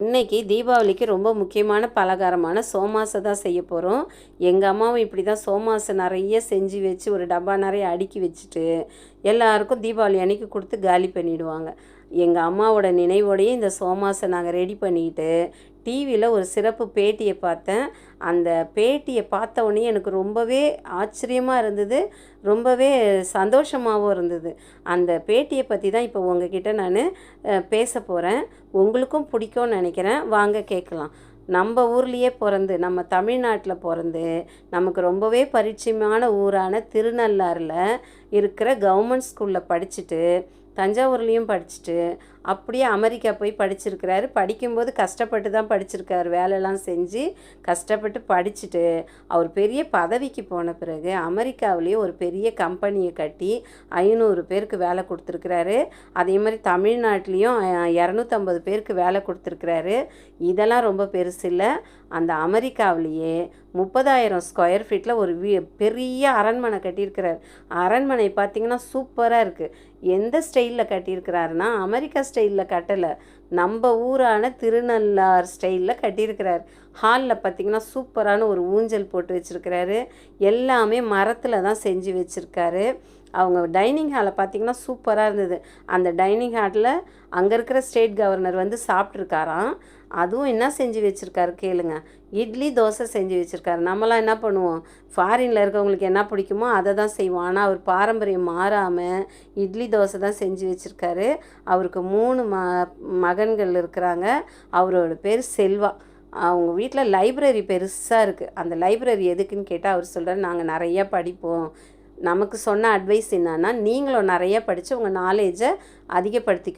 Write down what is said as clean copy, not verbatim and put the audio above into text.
இன்னைக்கு தீபாவளிக்கு ரொம்ப முக்கியமான பலகாரமான சோமாஸை தான் செய்ய போகிறோம். எங்கள் அம்மாவும் இப்படி தான் சோமாஸை நிறைய செஞ்சு வச்சு ஒரு டப்பா நிறைய அடுக்கி வச்சுட்டு எல்லாருக்கும் தீபாவளி அன்னைக்கு கொடுத்து காலி பண்ணிவிடுவாங்க. எங்கள் அம்மாவோட நினைவோடையே இந்த சோமாஸை நாங்கள் ரெடி பண்ணிக்கிட்டு டிவியில் ஒரு சிறப்பு பேட்டியை பார்த்தேன். அந்த பேட்டியை பார்த்த உடனே எனக்கு ரொம்பவே ஆச்சரியமாக இருந்தது, ரொம்பவே சந்தோஷமாகவும் இருந்தது. அந்த பேட்டியை பற்றி தான் இப்போ உங்ககிட்ட நான் பேச போகிறேன். உங்களுக்கும் பிடிக்கும்னு நினைக்கிறேன். வாங்க கேட்கலாம். நம்ம ஊர்லேயே பிறந்து, நம்ம தமிழ்நாட்டில் பிறந்து, நமக்கு ரொம்பவே பரிச்சயமான ஊரான திருநள்ளாறில் இருக்கிற கவர்மெண்ட் ஸ்கூலில் படிச்சுட்டு, தஞ்சாவூர்லேயும் படிச்சுட்டு அப்படியே அமெரிக்கா போய் படிச்சிருக்கிறாரு. படிக்கும்போது கஷ்டப்பட்டு தான் படிச்சிருக்காரு. வேலைலாம் செஞ்சு கஷ்டப்பட்டு படிச்சுட்டு அவர் பெரிய பதவிக்கு போன பிறகு அமெரிக்காவிலேயே ஒரு பெரிய கம்பெனியை கட்டி 500 பேருக்கு வேலை கொடுத்துருக்குறாரு. அதே மாதிரி தமிழ்நாட்டிலையும் 250 பேருக்கு வேலை கொடுத்துருக்குறாரு. இதெல்லாம் ரொம்ப பெருசு இல்லை. அந்த அமெரிக்காவிலேயே 30,000 ஸ்கொயர் ஃபீட்டில் ஒரு பெரிய அரண்மனை கட்டியிருக்கிறார். அரண்மனை பார்த்திங்கன்னா சூப்பராக இருக்குது. எந்த ஸ்டைலில் கட்டியிருக்கிறாருன்னா அமெரிக்கா ஸ்டைலில் கட்டலை, நம்ம ஊரான திருநள்ளார் ஸ்டைலில் கட்டியிருக்கிறார். ஹாலில் பார்த்திங்கன்னா சூப்பரான ஒரு ஊஞ்சல் போட்டு வச்சுருக்கிறாரு. எல்லாமே மரத்தில் தான் செஞ்சு வச்சுருக்காரு. அவங்க டைனிங் ஹாலை பார்த்திங்கன்னா சூப்பராக இருந்தது. அந்த டைனிங் ஹாலில் அங்கே இருக்கிற ஸ்டேட் கவர்னர் வந்து சாப்பிட்ருக்காராம். அதுவும் என்ன செஞ்சு வச்சுருக்காரு கேளுங்க. இட்லி தோசை செஞ்சு வச்சுருக்காரு. நம்மளாம் என்ன பண்ணுவோம், ஃபாரினில் இருக்கவங்களுக்கு என்ன பிடிக்குமோ அதை தான் செய்வோம். ஆனால் அவர் பாரம்பரியம் மாறாமல் இட்லி தோசை தான் செஞ்சு வச்சுருக்காரு. அவருக்கு 3 மகன்கள் இருக்கிறாங்க. அவரோட பேர் செல்வா. அவங்க வீட்டில் லைப்ரரி பெருசாக இருக்குது. அந்த லைப்ரரி எதுக்குன்னு கேட்டால் அவர் சொல்கிறார், நாங்கள் நிறையா படிப்போம். நமக்கு சொன்ன அட்வைஸ் என்னன்னா, நீங்களும் நிறையா படித்து உங்கள் நாலேஜை அதிகப்படுத்தி